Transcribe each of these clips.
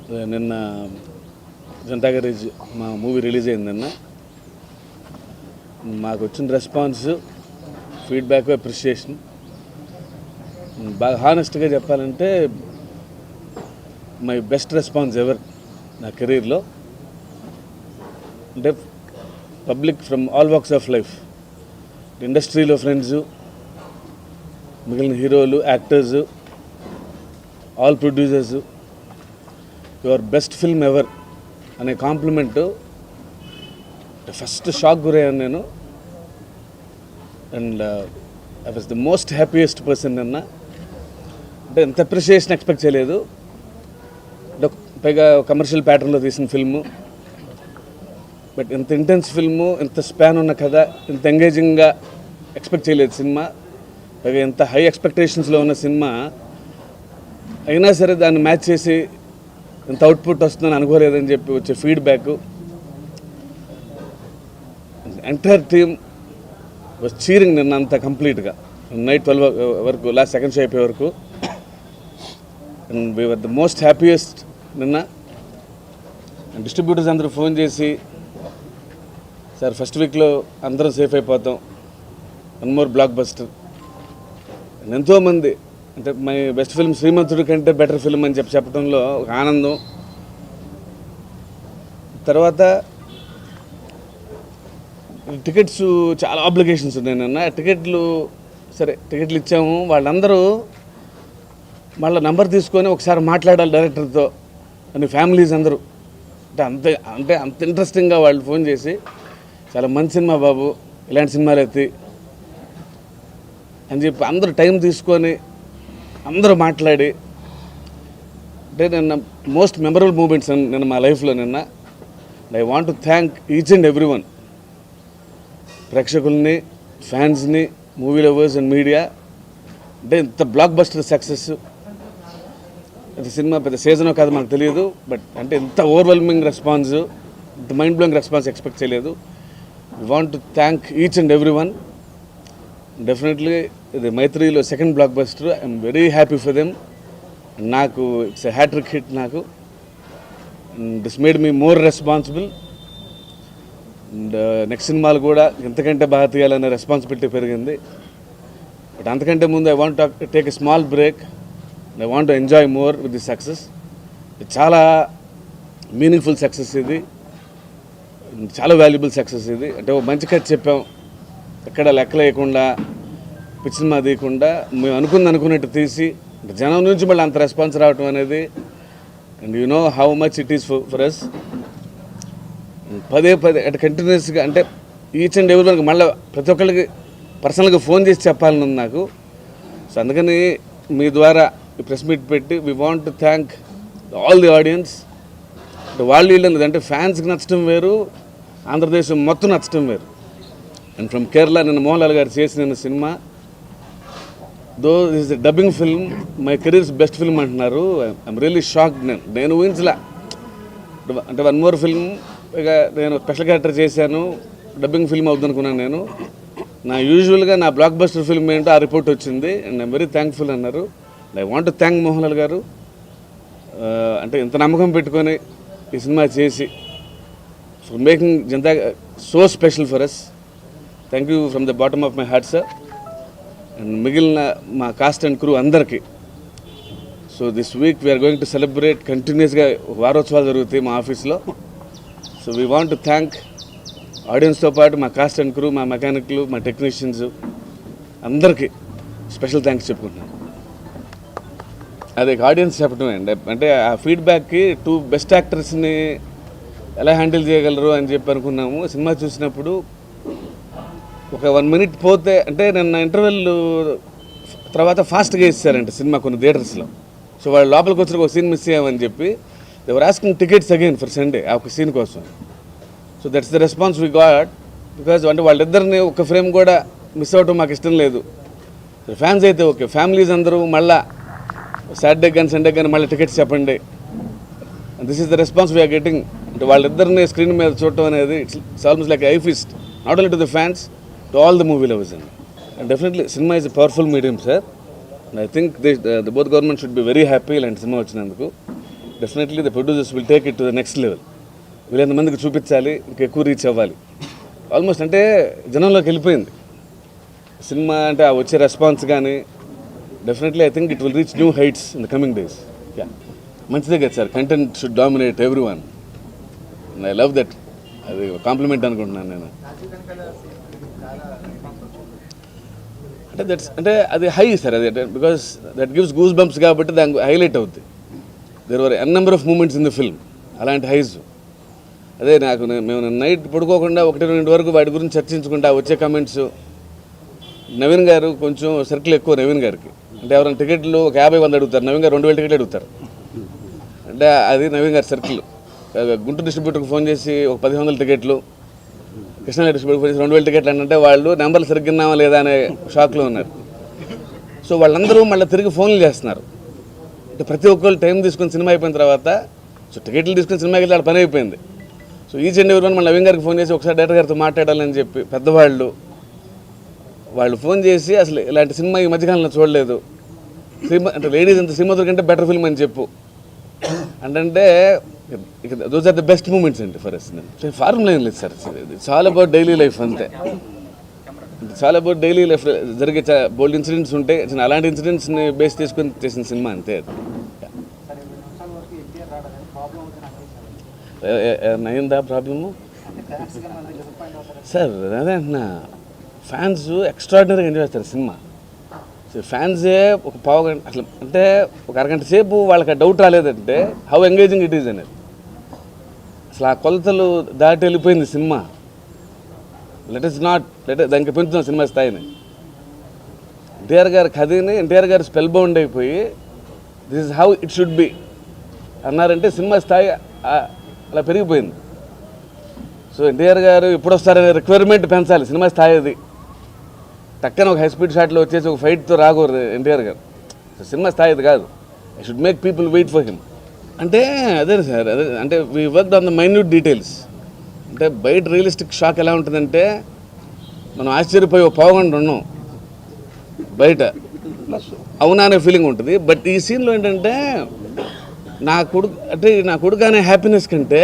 నిన్న జనతా గ్యారేజ్ మా movie release అయింది. నిన్న మాకు వచ్చిన రెస్పాన్స్, ఫీడ్బ్యాక్, అప్రిషియేషన్ బాగా హానెస్ట్గా చెప్పాలంటే మై బెస్ట్ రెస్పాన్స్ ఎవర్ నా కెరీర్లో. అంటే public from all walks of life, ఇండస్ట్రీలో ఫ్రెండ్స్, మిగిలిన హీరోలు, actors, all producers, your best film ever అనే కాంప్లిమెంటు ఫస్ట్ షాక్ గురయ్యాను నేను. And I was the most happiest person నిన్న. అంటే ఎంత అప్రిషియేషన్ ఎక్స్పెక్ట్ చేయలేదు. అంటే పైగా కమర్షియల్ ప్యాటర్న్లో తీసిన ఫిల్ము, బట్ ఇంత ఇంటెన్స్ ఫిల్ము, ఇంత స్పాన్ ఉన్న కథ, ఇంత ఎంగేజింగ్గా ఎక్స్పెక్ట్ చేయలేదు సినిమా. పైగా ఇంత హై ఎక్స్పెక్టేషన్స్లో ఉన్న సినిమా అయినా సరే దాన్ని మ్యాచ్ చేసి ఇంత అవుట్పుట్ వస్తుందని అనుకోలేదని చెప్పి వచ్చే feedback. Entire team was cheering నిన్న అంత కంప్లీట్గా నైట్ 12 వరకు, లాస్ట్ సెకండ్ షో అయిపోయే వరకు. And we were the most happiest నిన్న. అండ్ డిస్ట్రిబ్యూటర్స్ అందరూ ఫోన్ చేసి, సార్ ఫస్ట్ వీక్లో అందరం సేఫ్ అయిపోతాం, 1 more బ్లాక్ బస్టర్. ఎంతోమంది అంటే మై బెస్ట్ ఫిల్మ్ శ్రీమంతుడి కంటే బెటర్ ఫిల్మ్ అని చెప్పడంలో ఒక ఆనందం. తర్వాత టికెట్స్ చాలా ఆబ్లిగేషన్స్ ఉన్నాయి నిన్న. టికెట్లు సరే, టికెట్లు ఇచ్చాము, వాళ్ళందరూ వాళ్ళ నంబర్ తీసుకొని ఒకసారి మాట్లాడాలి డైరెక్టర్తో అని ఫ్యామిలీస్ అందరూ. అంటే అంత ఇంట్రెస్టింగ్గా వాళ్ళు ఫోన్ చేసి, చాలా మంచి సినిమా బాబు, ఇలాంటి సినిమాలు ఎత్తి అని చెప్పి అందరూ టైం తీసుకొని అందరూ మాట్లాడి. అంటే నిన్న మోస్ట్ మెమరబుల్ మూమెంట్స్ నిన్న మా లైఫ్లో నిన్న. I want to thank each and every one, ప్రేక్షకుల్ని, ఫ్యాన్స్ని, మూవీ లవర్స్ అండ్ మీడియా. అంటే ఇంత బ్లాక్ బస్టర్ సక్సెస్. అది సినిమా పెద్ద సీజనో కాదు మనకు తెలియదు, బట్ అంటే ఇంత ఓవర్వెల్మింగ్ రెస్పాన్స్, ఇంత మైండ్ బ్లోయింగ్ రెస్పాన్స్ ఎక్స్పెక్ట్ చేయలేదు. We want to thank each and every one. Definitely ఇది మైత్రిలో second blockbuster. I'm very happy for them. నాకు ఇట్స్ ఎ హ్యాట్రిక్ హిట్ నాకు. This made me more responsible. And next సినిమాలు కూడా ఇంతకంటే బాగా తీయాలనే responsibility పెరిగింది. బట్ అంతకంటే ముందు I want to take a small break. I want to enjoy more with the success. చాలా మీనింగ్ఫుల్ సక్సెస్ ఇది, చాలా వాల్యుబుల్ సక్సెస్ ఇది. అంటే ఒక మంచి కథ చెప్పాం, ఎక్కడ లెక్కలేయకుండా, పిచ్చి సినిమా తీయకుండా మేము అనుకున్నట్టు తీసి జనం నుంచి మళ్ళీ అంత రెస్పాన్స్ రావటం అనేది. And you know how much it is for us. పదే అంటే కంటిన్యూస్గా, అంటే ఈచ్ అండ్ ఎవరి వరకు మళ్ళీ ప్రతి ఒక్కరికి పర్సనల్గా ఫోన్ చేసి చెప్పాలని ఉంది నాకు. సో అందుకని మీ ద్వారా ఈ ప్రెస్ మీట్ పెట్టి we want to thank all the audience. అంటే వాళ్ళు వీళ్ళు అంటే ఫ్యాన్స్కి నచ్చడం వేరు, ఆంధ్రదేశం మొత్తం నచ్చడం వేరు. అండ్ ఫ్రమ్ కేరళ నిన్న మోహన్ లాల్ గారు చేసిన cinema, though this the dubbing film, my career's best film అంటున్నారు. I'm really shocked. నేను ఊహించలే. అంటే 1 more ఫిల్మ్, ఇక నేను స్పెషల్ క్యారెక్టర్ చేశాను, డబ్బింగ్ ఫిల్మ్ అవుతుంది అనుకున్నాను నేను. యూజువల్గా నా బ్లాక్ బస్టర్ ఫిల్మ్ ఏంటో ఆ రిపోర్ట్ వచ్చింది. అండ్ ఐమ్ వెరీ థ్యాంక్ఫుల్ అన్నారు. I want to thank Mohan Lal గారు. అంటే ఇంత నమ్మకం పెట్టుకొని ఈ సినిమా చేసి for making Janatha so special for us. Thank you from the bottom of my heart sir. And మిగిలిన మా కాస్ట్ అండ్ క్రూ అందరికీ. So this week we're going to celebrate కంటిన్యూస్గా వారోత్సవాలు జరుగుతాయి మా ఆఫీస్లో. So we want to thank ఆడియన్స్తో పాటు మా కాస్ట్ అండ్ క్రూ, మా మెకానిక్లు, మా టెక్నీషియన్స్ అందరికీ స్పెషల్ థ్యాంక్స్ చెప్పుకుంటున్నాను. అదే ఆడియన్స్ చెప్పడమే అండి. అంటే ఆ ఫీడ్బ్యాక్కి 2 బెస్ట్ యాక్టర్స్ని ఎలా హ్యాండిల్ చేయగలరు అని చెప్పి అనుకున్నాము. సినిమా చూసినప్పుడు ఒక 1 minute పోతే, అంటే నిన్న ఇంటర్వెల్ తర్వాత ఫాస్ట్గా ఇస్తారంట సినిమా కొన్ని థియేటర్స్లో. సో వాళ్ళు లోపలికి వచ్చిన ఒక సీన్ మిస్ అయ్యామని చెప్పి they were asking tickets again for Sunday ఆ ఒక సీన్ కోసం. So that's the response we got. Because అంటే వాళ్ళిద్దరిని ఒక ఫ్రేమ్ కూడా మిస్ అవ్వటం మాకు ఇష్టం లేదు. ఫ్యాన్స్ అయితే ఓకే, ఫ్యామిలీస్ అందరూ మళ్ళీ సాటర్డే కానీ సండే కానీ మళ్ళీ టికెట్స్ చెప్పండి. This is the response we're getting. అంటే వాళ్ళిద్దరిని స్క్రీన్ మీద చూడటం అనేది it's almost like a feast, not only to the fans, to all the movie lovers అండి. And definitely cinema is a powerful medium sir. And I think the both government should be very happy ఇలాంటి cinema వచ్చినందుకు. Definitely the producers will take it to the next level. వీళ్ళంత మందికి చూపించాలి, ఇంకా ఎక్కువ reach అవ్వాలి. Almost అంటే జనంలోకి వెళ్ళిపోయింది సినిమా అంటే ఆ వచ్చే రెస్పాన్స్ కానీ. Definitely I think it will reach new heights in the coming days. మంచిదే కదా sir, content should dominate everyone. I love that. అది కాంప్లిమెంట్ అనుకుంటున్నాను నేను. అంటే అది హై సార్, అది because that gives goose bumps కాబట్టి దానికి హైలైట్ అవుద్ది. There were an number of moments in the film, అలాంటి హైస్. అదే నాకు మేము నైట్ పడుకోకుండా 1-2 వరకు వాటి గురించి చర్చించుకుంటా వచ్చే కమెంట్స్. నవీన్ గారు కొంచెం సర్కిల్ ఎక్కువ నవీన్ గారికి. అంటే ఎవరైనా టికెట్లు ఒక 50-100 అడుగుతారు, నవీన్ గారు 2000 టికెట్లు అడుగుతారు. అంటే అది నవీన్ గారి సర్కిల్. గుంటూరు డిస్ట్రిబ్యూటర్కి ఫోన్ చేసి ఒక 1000 టికెట్లు, కృష్ణా డిస్ట్రిబ్యూటర్ ఫోన్ చేసి 2000 టికెట్లు అంటే వాళ్ళు నెంబర్లు సరిగ్గినామా లేదా అనే షాక్లో ఉన్నారు. సో వాళ్ళందరూ మళ్ళీ తిరిగి ఫోన్లు చేస్తున్నారు. అంటే ప్రతి ఒక్కళ్ళు టైం తీసుకుని సినిమా అయిపోయిన తర్వాత సో టికెట్లు తీసుకుని సినిమాకి వెళ్ళి పని అయిపోయింది. సో ఈచ్ అండ్ ఎవరి వన్ మళ్ళీ నవీన్ గారికి ఫోన్ చేసి ఒకసారి డైరెక్టర్ గారితో మాట్లాడాలని చెప్పి పెద్దవాళ్ళు వాళ్ళు ఫోన్ చేసి అసలు ఇలాంటి సినిమా ఈ మధ్యకాలంలో చూడలేదు, అంటే లేడీస్ అంత శ్రీమంతుల కంటే బెటర్ ఫిల్మ్ అని చెప్పు అంటే those are the best moments అండి ఫర్ అస్. ఫార్ములా ఏం లేదు sir, it's all about daily life అంతే. It's all about daily life జరిగే బోల్డ్ ఇన్సిడెంట్స్ ఉంటాయి, అలాంటి ఇన్సిడెంట్స్ని బేస్ తీసుకొని చేసిన సినిమా అంతే. అయిందా ప్రాబ్లము సార్? అదే అంటున్నా, ఫ్యాన్స్ ఎక్స్ట్రాడినరీగా ఎంజాయ్ చేస్తారు సినిమా. ఫ్యాన్సే ఒక పావు గంట అసలు అంటే ఒక అరగంట సేపు వాళ్ళకి డౌట్ రాలేదంటే హౌ ఎంగేజింగ్ ఇట్ ఈజ్ అనేది. అసలు ఆ కొలతలు దాటి వెళ్ళిపోయింది సినిమా. దానికి పెంచుతున్నాం సినిమా స్థాయిని. ఎన్టీఆర్ గారి కథని ఎన్టీఆర్ గారు స్పెల్ బౌండ్ అయిపోయి this is how it should be అన్నారంటే సినిమా స్థాయి అలా పెరిగిపోయింది. సో ఎన్టీఆర్ గారు ఎప్పుడు వస్తారనే రిక్వైర్మెంట్ పెంచాలి సినిమా స్థాయి. అది టక్కన ఒక హై స్పీడ్ షాట్లో వచ్చేసి ఒక ఫైట్తో రాకూడదు ఎన్టీఆర్ గారు. సో సినిమా స్థాయి అది కాదు. I should make people wait for him. అంటే అదే సార్, అదే అంటే we work on the minute details. అంటే బయట రియలిస్టిక్ షాక్ ఎలా ఉంటుందంటే మనం ఆశ్చర్యపోయి ఒక పావుగంట ఉన్నాం బయట, అవునా అనే ఫీలింగ్ ఉంటుంది. బట్ ఈ సీన్లో ఏంటంటే నా కొడుకు అనే హ్యాపీనెస్ కంటే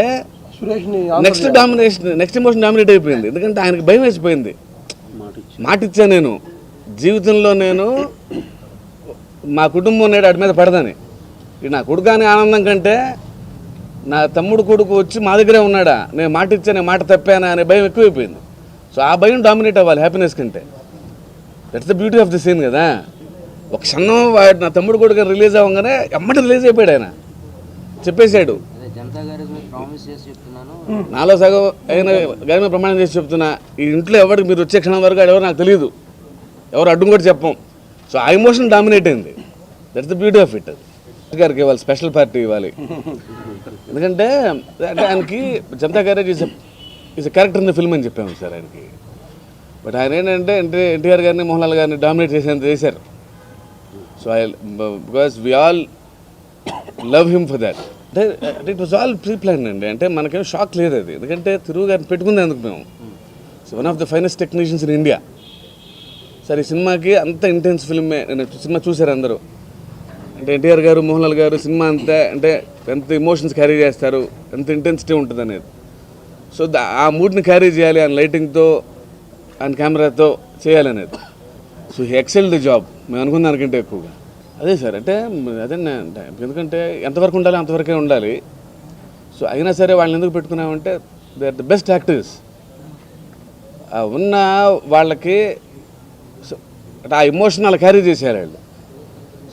నెక్స్ట్ ఎమోషన్ డామినేట్ అయిపోయింది. ఎందుకంటే ఆయనకి భయం వేసిపోయింది. మాట ఇచ్చా నేను జీవితంలో, నేను మా కుటుంబం నేడు వాడి మీద పడదని. నా కొడుకు అనే ఆనందం కంటే నా తమ్ముడు కొడుకు వచ్చి మా దగ్గరే ఉన్నాడా, నేను మాట ఇచ్చా, నేను మాట తప్పానా అనే భయం ఎక్కువైపోయింది. సో ఆ భయం డామినేట్ అవ్వాలి హ్యాపీనెస్ కంటే. That's the beauty of the scene కదా. ఒక క్షణం వాడు నా తమ్ముడు కొడుకు రిలీజ్ అవ్వగానే ఎమ్మటి రిలీజ్ అయిపోయాడు. ఆయన చెప్పేశాడు, నాలో సగం అయిన గారి మీద ప్రమాణం చేసి చెప్తున్నా, ఈ ఇంట్లో ఎవరికి మీరు వచ్చే క్షణం వరకు ఎవరు నాకు తెలియదు, ఎవరు అడ్డం కూడా చెప్పం. సో ఆ ఎమోషన్ డామినేట్ అయింది. That's the beauty of it. గారికి ఇవ్వాలి, స్పెషల్ పార్టీ ఇవ్వాలి. ఎందుకంటే అంటే ఆయనకి Janata garage is a character in the film అని చెప్పాము సార్ ఆయనకి. బట్ ఆయన ఏంటంటే ఎన్టీఆర్ గారిని మోహన్లాల్ గారిని డామినేట్ చేశారు. So because we all love him for that. అంటే it was all pre plan అండి. అంటే మనకేం షాక్ లేదు అది, ఎందుకంటే తిరుగు గారిని పెట్టుకుంది అందుకు మేము. So one of the finest technicians in India. Sir ఈ సినిమాకి అంత ఇంటెన్స్ ఫిల్మే. నేను సినిమా చూశారు అందరూ. అంటే ఎన్టీఆర్ గారు మోహన్లాల్ గారు సినిమా అంతా అంటే ఎంత ఎమోషన్స్ క్యారీ చేస్తారు, ఎంత ఇంటెన్సిటీ ఉంటుంది అనేది. సో ఆ మూడ్ని క్యారీ చేయాలి, ఆయన లైటింగ్తో ఆయన కెమెరాతో చేయాలనేది. So he excel the job మేము అనుకున్న దానికంటే ఎక్కువగా. అదే సార్, అంటే అదే ఎందుకంటే ఎంతవరకు ఉండాలి అంతవరకే ఉండాలి. సో అయినా సరే వాళ్ళని ఎందుకు పెట్టుకున్నామంటే they are the best actors. ఉన్న వాళ్ళకి ఆ ఎమోషన్ అలా క్యారీ చేసేయాలి వాళ్ళు.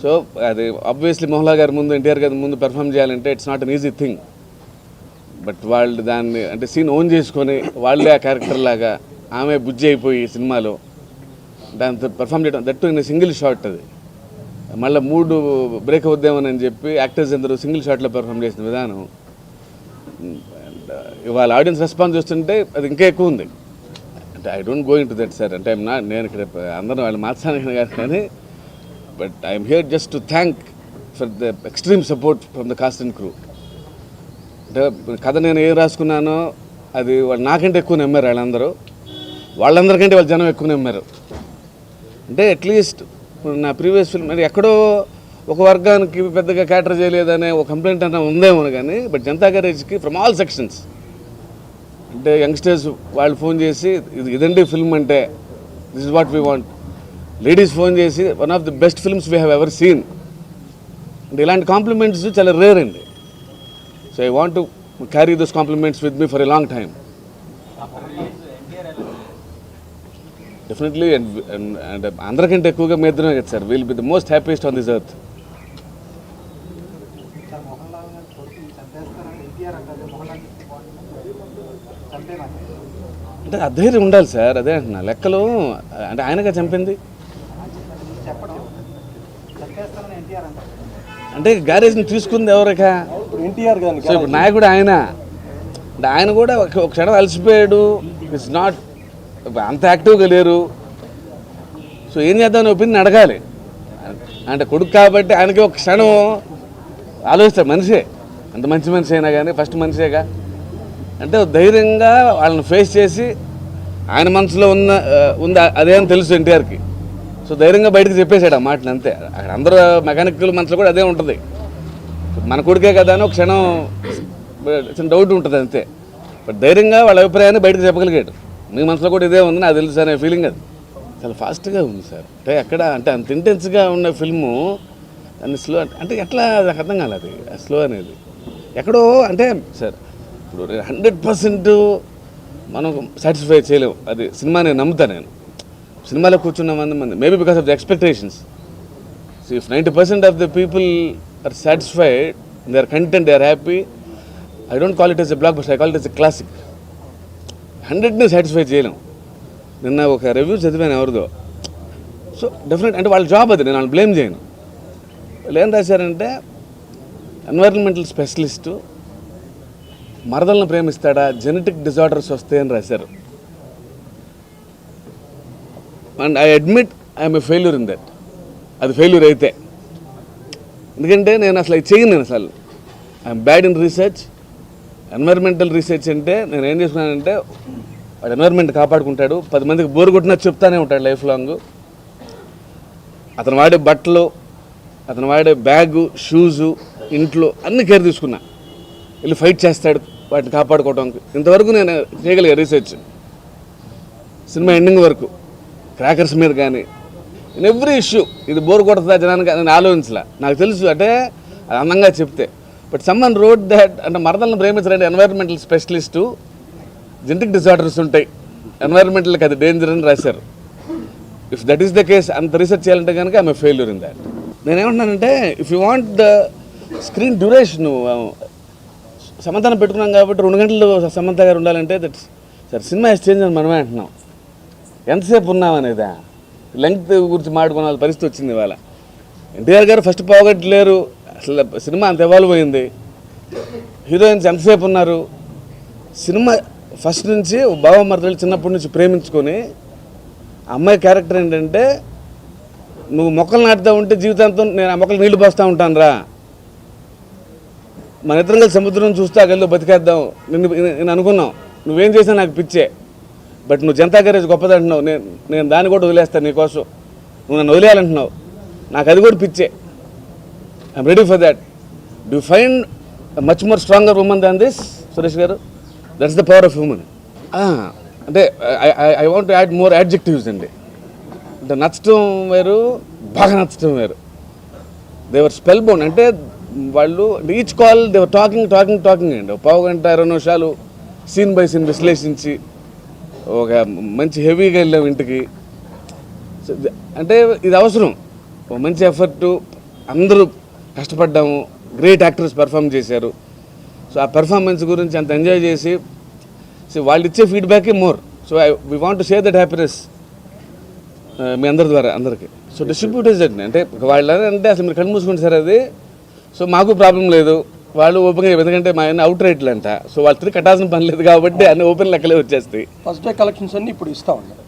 సో అది ఆబ్వియస్లీ మోహన్లాల్ గారి ముందు ఎన్టీఆర్ గారి ముందు పెర్ఫామ్ చేయాలంటే it's not an easy thing. But వాళ్ళు దాన్ని అంటే సీన్ ఓన్ చేసుకొని వాళ్ళే ఆ క్యారెక్టర్ లాగా ఆమె బుజ్జి అయిపోయి సినిమాలో దాంతో పెర్ఫామ్ చేయడం, దట్టు ఇన్ సింగిల్ షాట్. అది మళ్ళీ మూడు బ్రేక్ అవుద్దామని చెప్పి యాక్టర్స్ అందరూ సింగిల్ షాట్లో పెర్ఫామ్ చేసిన విధానం, ఇవాళ ఆడియన్స్ రెస్పాన్స్ చూస్తుంటే అది ఇంకా ఎక్కువ ఉంది. అంటే I don't go in to that sir. అంటే నేను ఇక్కడ అందరూ వాళ్ళు మార్చాను కాదు కానీ, but I'm here just to thank for the extreme support from the cost and crew. అంటే కథ నేను ఏం రాసుకున్నానో అది వాళ్ళు నాకంటే ఎక్కువ నమ్మారు. వాళ్ళందరికంటే వాళ్ళ జనం ఎక్కువ నమ్మారు. అంటే అట్లీస్ట్ నా ప్రీవియస్ ఫిల్మ్ మరి ఎక్కడో ఒక వర్గానికి పెద్దగా క్యాటర్ చేయలేదనే ఒక కంప్లైంట్ అన్న ఉందేమో కానీ బట్ జనతా గ్యారేజ్కి ఫ్రమ్ ఆల్ సెక్షన్స్ అంటే యంగ్స్టర్స్ వాళ్ళు ఫోన్ చేసి ఇదండి ఫిల్మ్ అంటే this is what we want. Ladies phone చేసి one of the best films we have ever seen అంటే ఇలాంటి కాంప్లిమెంట్స్ చాలా రేర్ అండి. So I want to carry those compliments with me for a long time. Definitely and అందరికంటే ఎక్కువగా మీ ఇద్దరమే కదా సార్. Will be the most happiest on this earth. అంటే అధైర్యం ఉండాలి సార్. అదే అంటున్నా లెక్కలు అంటే ఆయనగా చంపింది అంటే గ్యారేజ్ని తీసుకుంది ఎవరిక ఎన్టీఆర్ గారు. సో ఇప్పుడు నాయకుడు ఆయన అంటే ఆయన కూడా ఒక క్షణం అలసిపోయాడు. ఇట్స్ నాట్ అంత యాక్టివ్గా లేరు. సో ఏం చేద్దామని ఒపీనియన్ అడగాలి. అంటే కొడుకు కాబట్టి ఆయనకి ఒక క్షణం ఆలోచిస్తాడు. మనిషే అంత మంచి మనిషి అయినా కానీ ఫస్ట్ మనిషేగా అంటే ధైర్యంగా వాళ్ళని ఫేస్ చేసి ఆయన మనసులో ఉంది అదేం తెలుసు ఎన్టీఆర్కి. సో ధైర్యంగా బయటకు చెప్పేశాడు ఆ మాటలు అంతే. అక్కడ అందరూ మెకానికల్ మనసులో కూడా అదే ఉంటుంది. మన కొడుకే కదా అని ఒక క్షణం చిన్న డౌట్ ఉంటుంది అంతే. బట్ ధైర్యంగా వాళ్ళ అభిప్రాయాన్ని బయటకు చెప్పగలిగాడు. మీ మనసులో కూడా ఇదే ఉంది నాకు తెలుసు అనే ఫీలింగ్ అది చాలా ఫాస్ట్గా ఉంది సార్. అంటే ఎక్కడ అంటే అంత ఇంటెన్స్గా ఉన్న ఫిల్ము దాన్ని స్లో అంటే ఎట్లా నాకు అర్థం కాలేదు స్లో అనేది ఎక్కడో అంటే సార్. ఇప్పుడు 100% మనం సాటిస్ఫై చేయలేము. అది సినిమా నేను నమ్ముతాను. నేను సినిమాలో కూర్చున్న మంది maybe because of the expectations. So if 90% of the people are satisfied, they are content, they are happy, I don't call it as a blockbuster, I call it as a classic. 100ని satisfy చేయలేం. నిన్న ఒక review చదివాను ఎవరిదో. So definite అంటే వాళ్ళ job అది, నేను వాళ్ళని బ్లేమ్ చేయను. వాళ్ళు ఏం రాశారంటే ఎన్వైరన్మెంటల్ స్పెషలిస్టు మరదలను ప్రేమిస్తాడా, జెనెటిక్ డిజార్డర్స్ వస్తాయని రాశారు. And I admit I'm a failure in that. అది ఫెయిల్యూర్ అయితే ఎందుకంటే నేను అసలు అది చేయను. నేను అసలు I'm bad in research. Environmental research అంటే నేను ఏం చేసుకున్నానంటే వాడు ఎన్వైర్మెంట్ కాపాడుకుంటాడు, 10 మందికి బోరు కొట్టినా చెప్తానే ఉంటాడు లైఫ్ లాంగ్. అతను వాడే బట్టలు, అతను వాడే బ్యాగు, షూజు, ఇంట్లో అన్ని కేర్ తీసుకున్నా. వెళ్ళి ఫైట్ చేస్తాడు వాటిని కాపాడుకోవడానికి. ఇంతవరకు నేను చేయగలిగా రీసెర్చ్ సినిమా ఎండింగ్ వరకు. క్రాకర్స్ మీద కానీ ఇన్ ఎవ్రీ ఇష్యూ ఇది బోర్ కొడుతుందా జనానికి నేను ఆలోచించలే. నాకు తెలుసు అంటే అది అందంగా చెప్తే. బట్ సమ్మన్ రోడ్ దాట్ అంటే మరదలను ప్రేమించాలంటే ఎన్వైరన్మెంటల్ స్పెషలిస్టు జెనెటిక్ డిజార్డర్స్ ఉంటాయి, ఎన్వైరన్మెంటల్కి అది డేంజర్ అని రాశారు. If that is the case అంత రీసెర్చ్ చేయాలంటే కనుక I'm a failure in that. నేనేమంటున్నానంటే if you want the screen duration సమంతను పెట్టుకున్నాం కాబట్టి 2 గంటలు సమంత గారు ఉండాలంటే దట్స్ సార్ సినిమా ఎక్స్చేంజ్ అని మనమే అంటున్నాం. ఎంతసేపు ఉన్నామనేదా లెంగ్త్ గురించి మాట్లాడుకున్న పరిస్థితి వచ్చింది ఇవాళ. ఎన్టీఆర్ గారు ఫస్ట్ పోగొట్టలేరు, అసలు సినిమా అంత ఎవాల్వ్ అయింది. హీరోయిన్స్ ఎంతసేపు ఉన్నారు. సినిమా ఫస్ట్ నుంచి బావ మరదలు చిన్నప్పటి నుంచి ప్రేమించుకొని అమ్మాయి క్యారెక్టర్ ఏంటంటే నువ్వు మొక్కలు నాటుతూ ఉంటే జీవితాంతం నేను ఆ మొక్కలు నీళ్లు పోస్తూ ఉంటాను రా, మన ఇద్దరం కలిసి సముద్రం చూస్తే అగల్లో బతికేద్దాం నేను అనుకున్నాం. నువ్వేం చేసినా నాకు పిచ్చే. బట్ నువ్వు జనతా గ్యారేజ్ గొప్పదంటున్నావు, నేను దాన్ని కూడా వదిలేస్తాను నీకోసం. నువ్వు నన్ను వదిలేయాలంటున్నావు, నాకు అది కూడా పిచ్చే. I'm ready for that. Do find much more stronger women than this Suresh గారు? That's the power of human. అంటే I want to add more adjectives అండి. అంటే నచ్చటం వేరు, బాగా నచ్చటం వేరు. They're spellbound. అంటే వాళ్ళు ఈచ్ కాల్ దేవర్ టాకింగ్ అండి. 1/2 గంట 20 నిమిషాలు సీన్ బై సీన్ విశ్లేషించి ఒక మంచి హెవీగా వెళ్ళాము ఇంటికి. అంటే ఇది అవసరం, ఒక మంచి ఎఫర్టు, అందరూ కష్టపడ్డాము, గ్రేట్ యాక్టర్స్ పెర్ఫామ్ చేశారు. సో ఆ పెర్ఫార్మెన్స్ గురించి అంత ఎంజాయ్ చేసి వాళ్ళు ఇచ్చే ఫీడ్బ్యాకే మోర్. So we want to share that happiness మీ అందరి ద్వారా అందరికీ. సో డిస్ట్రిబ్యూటర్స్ అంటే వాళ్ళు అంటే అసలు మీరు కళ్ళు మూసుకుంటే సార్ అది. సో మాకు ప్రాబ్లం లేదు, వాళ్ళు ఓపెన్గా ఎందుకంటే మా ఆయన అవుట్ రేట్లు అంట. సో వాళ్ళు తిరిగి కట్టాల్సిన పని లేదు కాబట్టి అన్ని ఓపెన్ లెక్కలే వచ్చేస్తాయి. ఫస్ట్ డే కలెక్షన్స్ అన్ని ఇప్పుడు ఇస్తా ఉన్నారు.